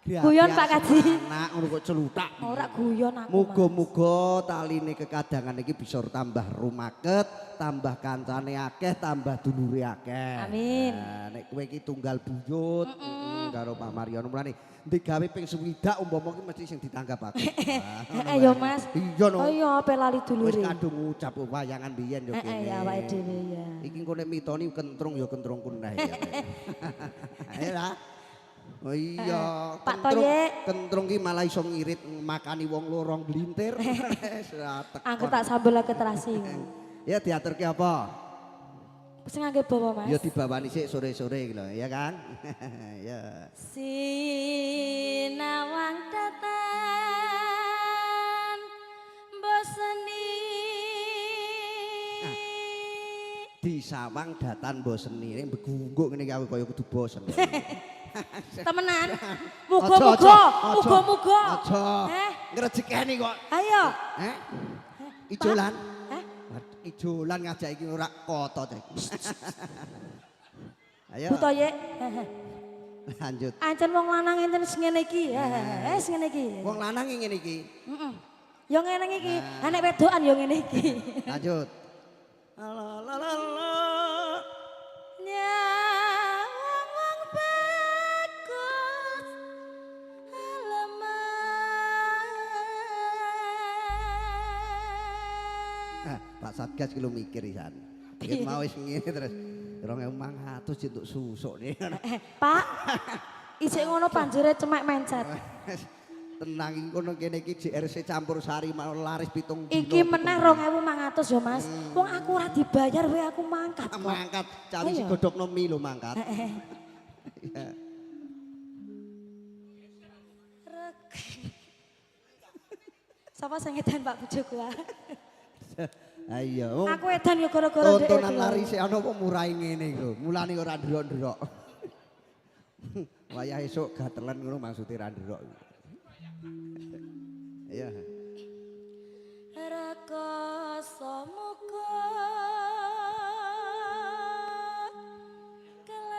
Guyon Pak Kaji. Anak ngono kok celutak. Ora guyon aku. Muga-muga taline kekadangan iki bisa tambah rumaket, tambah kancane akeh, tambah dulure akeh. Amin. Nah, nek kowe iki tunggal buyut karo Pak Mariono mulane digawe ping 20 umpama iki mesti sing ditanggap aku. Heeh ya Mas. Iya no. Oh iya ape lali Wis dulure. kadung ngucap wayangan biyen yo kene. Heeh ya awake dhewe ya. Iki engko nek mitoni kentrung ya kentrung kunah ya. Ayo lah. Oh iya, Pak Toyek. kentrung ki malah iso ngirit makani wong lorong glintir. Aku tak sambel ke terasi. Ya diaturke apa? Sing ngangge bawa Mas. Ya dibawani sik sore-sore iki lho, ya kan? Ya. Sinawang datan boseni. Di sawang datan boseni, nek begungguk ngene iki aku kaya kudu bosen. Temenan. Muga-muga, muga-muga. Aja. Ngrejekeni kok. Ayo. Ijolan. Heh? Ijolan ngajak iki ora kotot iki. Ayo. Bu Toyek. Lanjut. Ancen wong lanang enten sing ngene iki. Sing ngene iki. Wong lanang ngene iki. Heeh. Ya ngene iki. Nek wedokan ya ngene iki. Lanjut. La la la la. Nyawang wong bagus alaman. Pak Satgas ki lho mikir isan. Iki mau wis ngene terus 2.400 untuk susuk nih. Pak. Isik ngono panjere cemek mencet. Tenang iki kono kene iki JRC campur sari mau laris 7 dino. Iki meneh 2.500 ya Mas. Wong aku ora dibayar wae aku mangkat kok. Mangkat cari si godhokno mie lho mangkat. Ya. Sapa sing edan Pak bojoku ah? Ayo. Aku edan ya gara-gara dhek. Tontonan laris ana apa murai ngene iku. Mulane ora ndelok-ndelok. Wayah esuk gatelen ngono maksude ra ndelok. Iya. Rakasa muga kelakon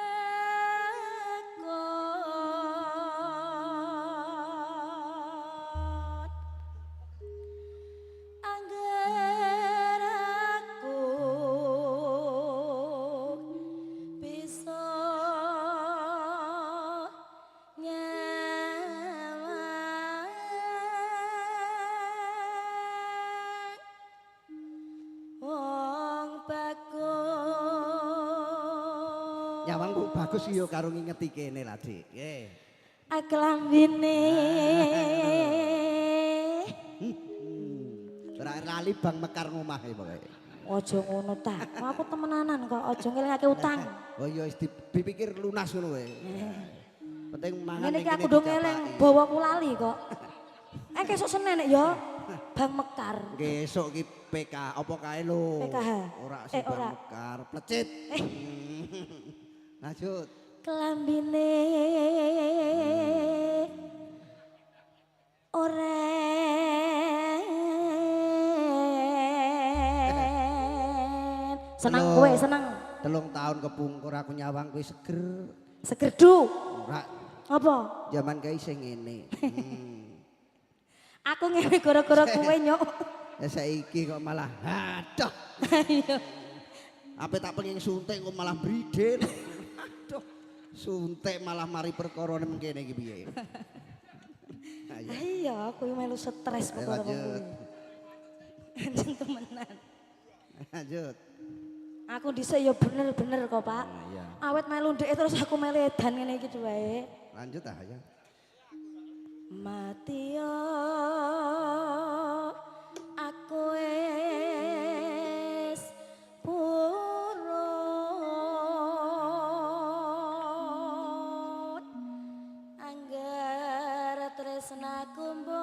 angger aku bisa Nyawangku bagus yo karo ngingeti kene lah, Dik. Nggih. Aklambine Ora lali bang mekar ngomahe pokoke. Aja ngono ta. Aku temenanan kok, aja ngelingake utang. Oh iya wis dipikir lunas ngono wae. Penting mangan Ngene ning iki kene aku do dicapaki. ngeling, bawaku lali kok. Kesuk Senin nek ya Bang Mekar. Nggih esuk ki PK apa kae lho. PKH. Ora sing bang ora. mekar, plecit. Lanjut. Kelambine oren. Seneng kowe, seneng. 3 tahun kepungkur aku nyawang kowe seger. Segerdu. Ora Apa? zaman kae sing ngene. Aku ngene gara-gara kowe nyok. Ya saiki kok malah aduh. Ayo. Apa tak pengen suntik kok malah bridil. Aduh. Suntik malah mari perkara nang kene iki piye. Ayo. Iya, aku melu stres Ayo, perkara lanjut. kowe. Anjing temenan. Lanjut. Aku dhisik ya bener-bener kok, Pak. Iya. Awet melu ndek terus aku melu edan ngene iki wae. Lanjut ah ya. Mati yo aku wis purut angger tresnaku mbok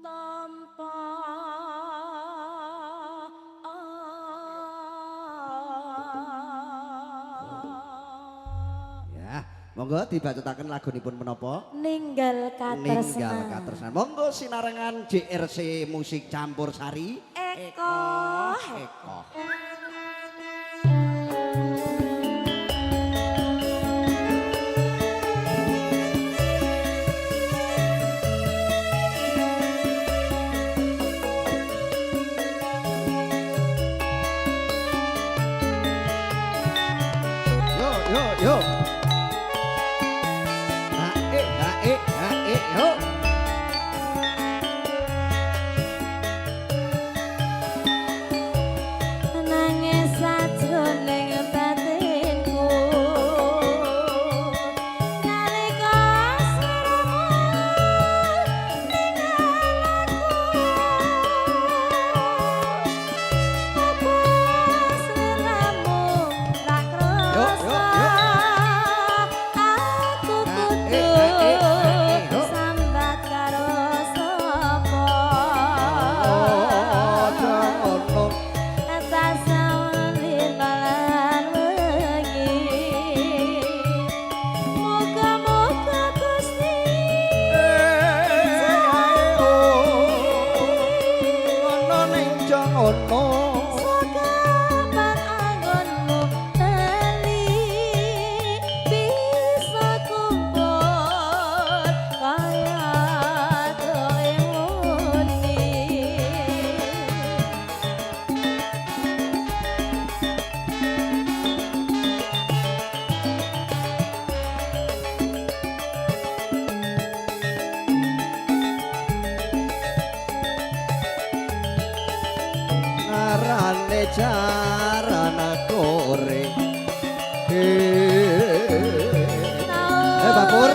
tampa Ya, monggo dibacutaken lagunipun menapa? ninggal Ninggal katresnan. katresnan. Monggo sinarengan JRC Musik Campur Sari. Eko. Eko. yo. Yo. Nangis sajroning batinku nalika sliramu apa sliramu ra krasa aku kudu sambat karo sapa Narane jarana kore Bakur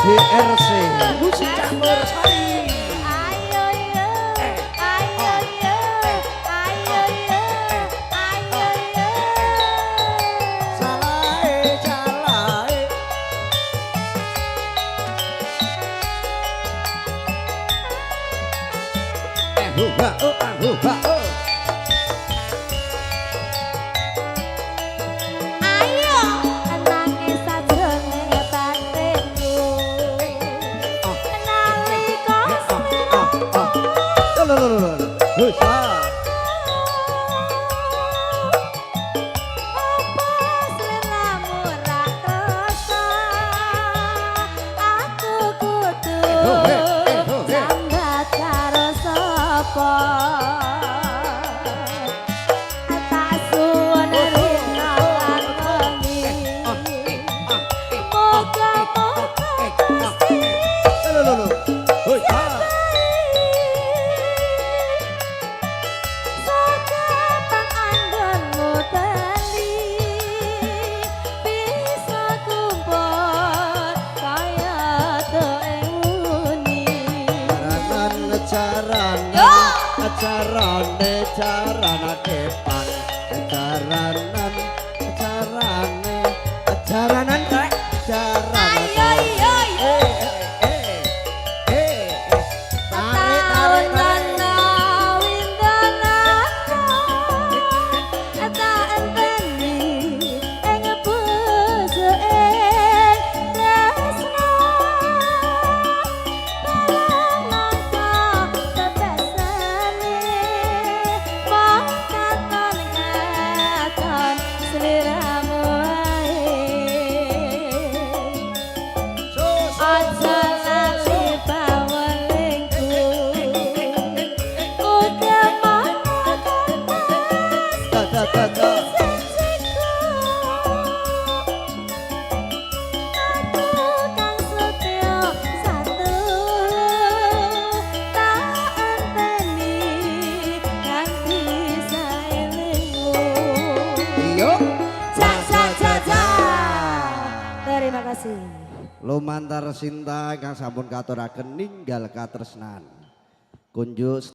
JRC musik campur sari. Ayo yo, ayo yo, ayo yo, ayo yo. Salahe salahe. Huba huba. Ayo, nangis sajroning batinku. Nalika Husa. apa sliramu ra krasa, aku kudu sambat karo sapa. Tak suwun rina lan wengi. Moga-moga Gusti Husa. Sokapan anggonmu teli bisa kumpul kaya ing uni. Carane kepan caranan Ayo yo yo taun ana windana eta enteni ing pusuke tresno barang nangka tebesane kasih. Lumantar Sinta kang sampun katuraken ninggal katresnan. Kunjuk